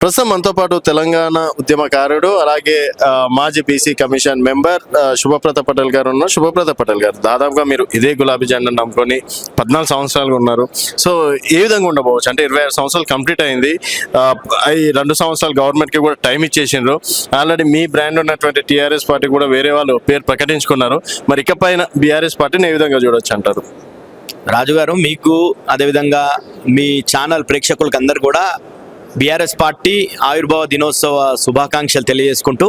ప్రస్తుతం మనతో పాటు తెలంగాణ ఉద్యమకారుడు అలాగే మాజీ బీసీ కమిషన్ మెంబర్ శుభప్రత పటేల్ గారు ఉన్నారు. శుభప్రత పటేల్ గారు, దాదాపుగా మీరు ఇదే గులాబీ జెండా నమ్ముకొని 14 సంవత్సరాలుగా ఉన్నారు. సో ఏ విధంగా ఉండబోవచ్చు అంటే 26 సంవత్సరాలు కంప్లీట్ అయింది. ఈ 2 సంవత్సరాలు గవర్నమెంట్కి కూడా టైం ఇచ్చేసిండ్రు. ఆల్రెడీ మీ బ్రాండ్ ఉన్నటువంటి టీఆర్ఎస్ పార్టీ కూడా వేరే వాళ్ళు పేరు ప్రకటించుకున్నారు. మరి ఇకపైన బీఆర్ఎస్ పార్టీని ఏ విధంగా చూడొచ్చు అంటారు? రాజు గారు, మీకు అదేవిధంగా మీ ఛానల్ ప్రేక్షకులకు అందరు కూడా బీఆర్ఎస్ పార్టీ ఆవిర్భావ దినోత్సవ శుభాకాంక్షలు తెలియజేసుకుంటూ,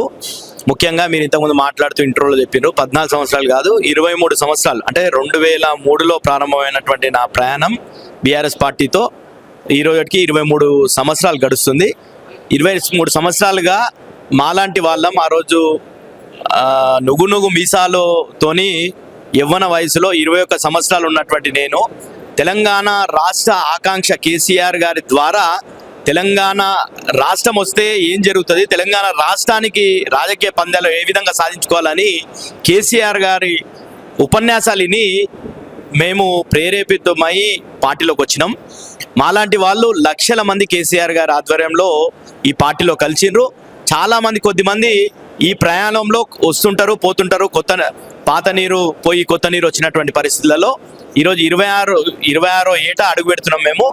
ముఖ్యంగా మీరు ఇంతకుముందు మాట్లాడుతూ ఇంట్రోలో చెప్పినారు 14 సంవత్సరాలు కాదు 23 సంవత్సరాలు, అంటే 2003లో ప్రారంభమైనటువంటి నా ప్రయాణం బీఆర్ఎస్ పార్టీతో ఈ రోజుకి 23 సంవత్సరాలు గడుస్తుంది. 23 సంవత్సరాలుగా మాలాంటి వాళ్ళం ఆ రోజు నుగు మీసాలతోని యవ్వన వయసులో 21 సంవత్సరాలు ఉన్నటువంటి నేను తెలంగాణ రాష్ట్ర ఆకాంక్ష కేసీఆర్ గారి ద్వారా తెలంగాణ రాష్ట్రం వస్తే ఏం జరుగుతుంది, తెలంగాణ రాష్ట్రానికి రాజకీయ పందాలు ఏ విధంగా సాధించుకోవాలని కేసీఆర్ గారి ఉపన్యాసాలని మేము ప్రేరేపితమై పార్టీలోకి వచ్చినాం. మాలాంటి వాళ్ళు లక్షల మంది కేసీఆర్ గారి ఆధ్వర్యంలో ఈ పార్టీలో కలిసిండ్రు. చాలామంది కొద్దిమంది ఈ ప్రయాణంలో వస్తుంటారు పోతుంటారు. పాత నీరు పోయి కొత్త నీరు వచ్చినటువంటి పరిస్థితులలో ఈరోజు 26వ ఏట అడుగు పెడుతున్నాం మేము.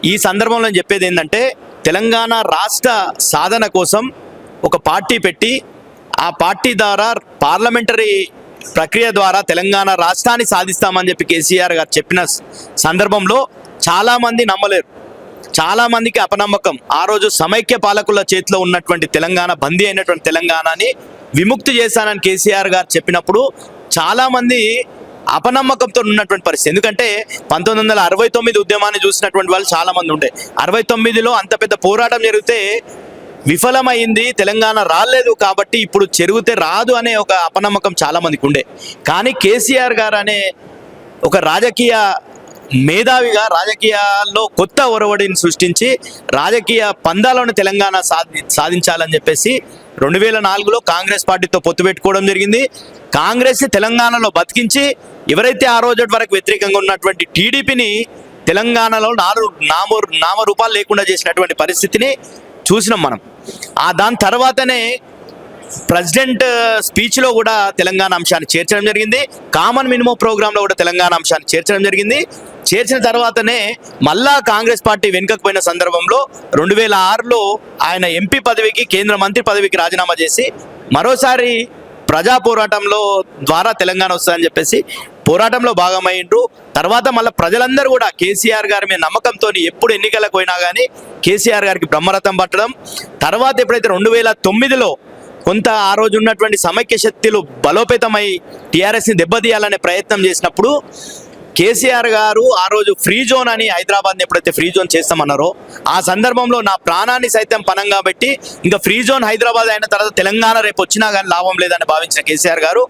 ఈ సందర్భంలో నేను చెప్పేది ఏంటంటే, తెలంగాణ రాష్ట్ర సాధన కోసం ఒక పార్టీ పెట్టి ఆ పార్టీ ద్వారా పార్లమెంటరీ ప్రక్రియ ద్వారా తెలంగాణ రాష్ట్రాన్ని సాధిస్తామని చెప్పి కేసీఆర్ గారు చెప్పిన సందర్భంలో చాలామంది నమ్మలేరు, చాలామందికి అపనమ్మకం. ఆ రోజు సమైక్య పాలకుల చేతిలో ఉన్నటువంటి తెలంగాణ, బందీ అయినటువంటి తెలంగాణని విముక్తి చేశానని కేసీఆర్ గారు చెప్పినప్పుడు చాలామంది అపనమ్మకంతో ఉన్నటువంటి పరిస్థితి. ఎందుకంటే 1969 ఉద్యమాన్ని చూసినటువంటి వాళ్ళు చాలామంది ఉండే. 69లో అంత పెద్ద పోరాటం జరిగితే విఫలమైంది, తెలంగాణ రాలేదు కాబట్టి ఇప్పుడు చెరిగితే రాదు అనే ఒక అపనమ్మకం చాలామందికి ఉండే. కానీ కేసీఆర్ గారు అనే ఒక రాజకీయ మేధావిగా రాజకీయాల్లో కొత్త ఒరవడిని సృష్టించి రాజకీయ పందాలను తెలంగాణ సాధించాలని చెప్పేసి 2004లో కాంగ్రెస్ పార్టీతో పొత్తు పెట్టుకోవడం జరిగింది. కాంగ్రెస్ని తెలంగాణలో బతికించి ఎవరైతే ఆ రోజు వరకు వ్యతిరేకంగా ఉన్నటువంటి టీడీపీని తెలంగాణలో నామరూపాలు లేకుండా చేసినటువంటి పరిస్థితిని చూసినాం మనం. దాని తర్వాతనే ప్రెసిడెంట్ స్పీచ్లో కూడా తెలంగాణ అంశాన్ని చేర్చడం జరిగింది. కామన్ మినిమం ప్రోగ్రాంలో కూడా తెలంగాణ అంశాన్ని చేర్చడం జరిగింది. చేర్చిన తర్వాతనే మళ్ళా కాంగ్రెస్ పార్టీ వెనుకకు పోయిన సందర్భంలో 2006లో ఆయన ఎంపీ పదవికి, కేంద్ర మంత్రి పదవికి రాజీనామా చేసి మరోసారి ప్రజా పోరాటంలో ద్వారా తెలంగాణ వస్తుందని చెప్పేసి పోరాటంలో భాగమైండ్రు. తర్వాత మళ్ళీ ప్రజలందరూ కూడా కేసీఆర్ గారి మీద నమ్మకంతో ఎప్పుడు ఎన్నికలకు పోయినా కానీ కేసీఆర్ గారికి బ్రహ్మరథం పట్టడం. తర్వాత ఎప్పుడైతే 2009లో కొంత ఆ రోజు ఉన్నటువంటి సమైక్య శక్తులు బలోపేతమై టీఆర్ఎస్ని దెబ్బతీయాలనే ప్రయత్నం చేసినప్పుడు కేసీఆర్ గారు ఆ రోజు ఫ్రీ జోన్ అని హైదరాబాద్ని ఎప్పుడైతే ఫ్రీ జోన్ చేస్తామన్నారో ఆ సందర్భంలో నా ప్రాణాన్ని సైతం పణంగా పెట్టి ఇంకా ఫ్రీ జోన్ హైదరాబాద్ అయిన తర్వాత తెలంగాణ రేపు వచ్చినా కానీ లాభం లేదని భావించిన కేసీఆర్ గారు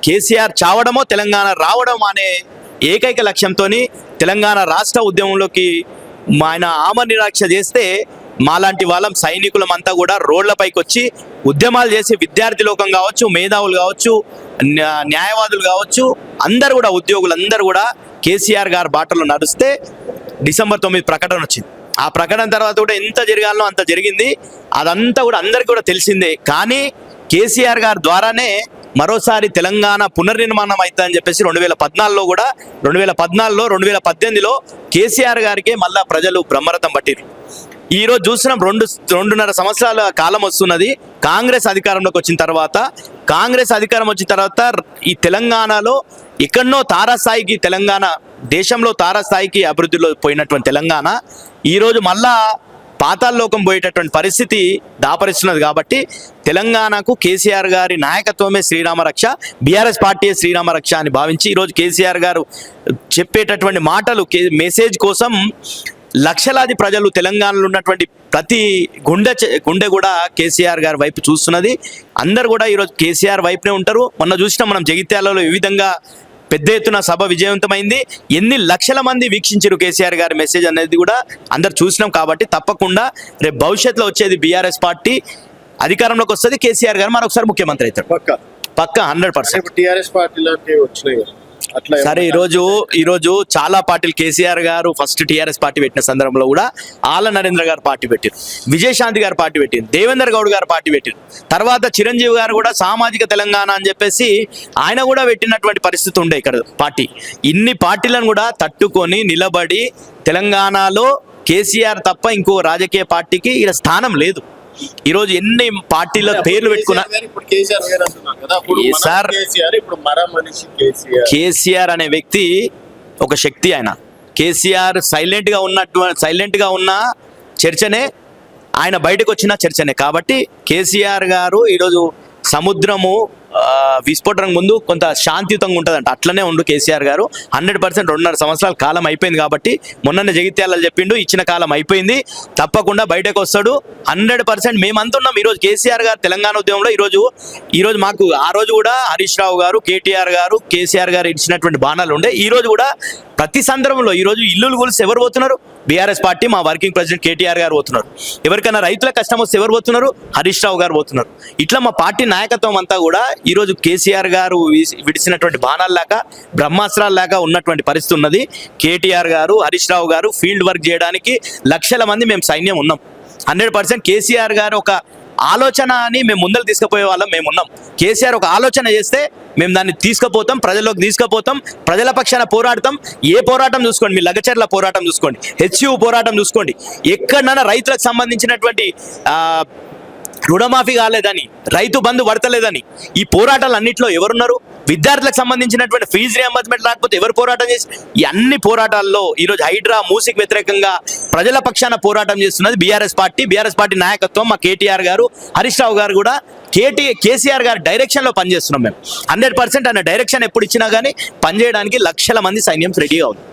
కేసీఆర్ చావడమో తెలంగాణ రావడం అనే ఏకైక లక్ష్యంతో తెలంగాణ రాష్ట్ర ఉద్యమంలోకి ఆయన ఆమరనిరాక్ష చేస్తే మాలాంటి వాళ్ళం సైనికులమంతా కూడా రోడ్లపైకి వచ్చి ఉద్యమాలు చేసి విద్యార్థి లోకం కావచ్చు, మేధావులు కావచ్చు, న్యాయవాదులు కావచ్చు, అందరు కూడా ఉద్యోగులందరూ కూడా కేసీఆర్ గారి బాటలో నడిస్తే డిసెంబర్ 9 ప్రకటన వచ్చింది. ఆ ప్రకటన తర్వాత కూడా ఎంత జరగాలనో అంత జరిగింది. అదంతా కూడా అందరికీ కూడా తెలిసిందే. కానీ కేసీఆర్ గారి ద్వారానే మరోసారి తెలంగాణ పునర్నిర్మాణం అవుతుందని చెప్పేసి 2014లో కూడా 2014లో 2018లో కేసీఆర్ గారికే మళ్ళా ప్రజలు బ్రహ్మరథం పట్టిరు. ఈరోజు చూస్తున్నాం 2.5 సంవత్సరాల కాలం వస్తున్నది కాంగ్రెస్ అధికారంలోకి వచ్చిన తర్వాత. కాంగ్రెస్ అధికారం వచ్చిన తర్వాత ఈ తెలంగాణలో ఎక్కడనో తారాస్థాయికి, తెలంగాణ దేశంలో తారాస్థాయికి అభివృద్ధిలో పోయినటువంటి తెలంగాణ ఈరోజు మళ్ళా పాతాళలోకం పోయేటటువంటి పరిస్థితి దాపరిస్తున్నది. కాబట్టి తెలంగాణకు కేసీఆర్ గారి నాయకత్వమే శ్రీరామరక్ష, బీఆర్ఎస్ పార్టీ శ్రీరామరక్ష అని భావించి ఈరోజు కేసీఆర్ గారు చెప్పేటటువంటి మాటలు మెసేజ్ కోసం లక్షలాది ప్రజలు తెలంగాణలో ఉన్నటువంటి ప్రతి గుండె కూడా కేసీఆర్ గారి వైపు చూస్తున్నది. అందరు కూడా ఈరోజు కేసీఆర్ వైపునే ఉంటారు. మొన్న చూసినాం మనం జగిత్యాలలో ఈ విధంగా పెద్ద ఎత్తున సభ విజయవంతమైంది. ఎన్ని లక్షల మంది వీక్షించారు కేసీఆర్ గారి మెసేజ్ అనేది కూడా అందరు చూసినాం. కాబట్టి తప్పకుండా రేపు భవిష్యత్తులో వచ్చేది బీఆర్ఎస్ పార్టీ అధికారంలోకి వస్తుంది, కేసీఆర్ గారు మరొకసారి ముఖ్యమంత్రి అవుతారు. పక్కా 100%. టీఆర్ఎస్ పార్టీలోకి వచ్చినాయి అట్లా సరే ఈరోజు చాలా పార్టీలు కేసీఆర్ గారు ఫస్ట్ టీఆర్ఎస్ పార్టీ పెట్టిన సందర్భంలో కూడా ఆల నరేంద్ర గారు పార్టీ పెట్టారు, విజయశాంతి గారు పార్టీ పెట్టారు, దేవేందర్ గౌడ్ గారు పార్టీ పెట్టారు, తర్వాత చిరంజీవి గారు కూడా సామాజిక తెలంగాణ అని చెప్పేసి ఆయన కూడా పెట్టినటువంటి పరిస్థితి ఉండే ఇక్కడ పార్టీ. ఇన్ని పార్టీలను కూడా తట్టుకొని నిలబడి తెలంగాణలో కేసీఆర్ తప్ప ఇంకో రాజకీయ పార్టీకి ఇక్కడ స్థానం లేదు. ఈరోజు ఎన్ని పార్టీల పేర్లు పెట్టుకున్నా ఇప్పుడు కేసీఆర్ వేరే అంటున్నారు కదా, అప్పుడు మన సార్, కేసీఆర్, ఇప్పుడు మరో మనిషి కేసీఆర్. కేసీఆర్ అనే వ్యక్తి ఒక శక్తి. ఆయన కేసీఆర్ సైలెంట్ గా ఉన్న చర్చనే, ఆయన బయటకు వచ్చిన చర్చనే. కాబట్టి కేసీఆర్ గారు ఈరోజు సముద్రము విస్ఫోటనం ముందు కొంత శాంతియుతంగా ఉంటుందంట, అట్లనే ఉండు కేసీఆర్ గారు. 100% 2.5 సంవత్సరాల కాలం అయిపోయింది కాబట్టి మొన్ననే జగిత్యాలలో చెప్పిండు ఇచ్చిన కాలం అయిపోయింది, తప్పకుండా బయటకు వస్తాడు 100%. మేమంతున్నాం ఈరోజు కేసీఆర్ గారు తెలంగాణ ఉద్యమంలో. ఈరోజు మాకు ఆ రోజు కూడా హరీష్ రావు గారు, కేటీఆర్ గారు, కేసీఆర్ గారు ఇచ్చినటువంటి బాణాలు ఉండే. ఈ రోజు కూడా ప్రతి సందర్భంలో ఈరోజు ఇల్లులు కూల్సి ఎవరు పోతున్నారు? బీఆర్ఎస్ పార్టీ, మా వర్కింగ్ ప్రెసిడెంట్ కేటీఆర్ గారు పోతున్నారు. ఎవరికైనా రైతుల కష్టం వస్తే ఎవరు పోతున్నారు? హరీష్ రావు గారు పోతున్నారు. ఇట్లా మా పార్టీ నాయకత్వం అంతా కూడా ఈరోజు కేసీఆర్ గారు విడిచినటువంటి బాణాల్లాగా, బ్రహ్మాస్త్రాల్లాగా ఉన్నటువంటి పరిస్థితి ఉన్నది. కేటీఆర్ గారు, హరీష్ రావు గారు ఫీల్డ్ వర్క్ చేయడానికి లక్షల మంది మేము సైన్యం ఉన్నాం. 100% కేసీఆర్ గారు ఒక ఆలోచన అని మేము ముందలు తీసుకుపోయే వాళ్ళం మేము ఉన్నాం. కేసీఆర్ ఒక ఆలోచన చేస్తే మేము దాన్ని తీసుకుపోతాం, ప్రజల్లోకి తీసుకుపోతాం, ప్రజల పక్షాన పోరాడతాం. ఏ పోరాటం చూసుకోండి, మీ లగచర్ల పోరాటం చూసుకోండి, హెచ్యు పోరాటం చూసుకోండి, ఎక్కడైనా రైతులకు సంబంధించినటువంటి రుణమాఫీ కాలేదని, రైతు బంధు పడతలేదని, ఈ పోరాటాలు అన్నింటిలో ఎవరున్నారు? విద్యార్థులకు సంబంధించినటువంటి ఫీజు రియంబర్స్మెంట్ రాకపోతే ఎవరు పోరాటం చేసి? ఈ అన్ని పోరాటాల్లో ఈరోజు హైడ్రా మూసికి వ్యతిరేకంగా ప్రజల పక్షాన పోరాటం చేస్తున్నది బీఆర్ఎస్ పార్టీ. బీఆర్ఎస్ పార్టీ నాయకత్వం మా కేటీఆర్ గారు, హరీష్ రావు గారు కూడా కేసీఆర్ గారి డైరెక్షన్లో పనిచేస్తున్నాం మేము. 100% అన్న డైరెక్షన్ ఎప్పుడు ఇచ్చినా కానీ పనిచేయడానికి లక్షల మంది సైన్యం రెడీగా ఉంది.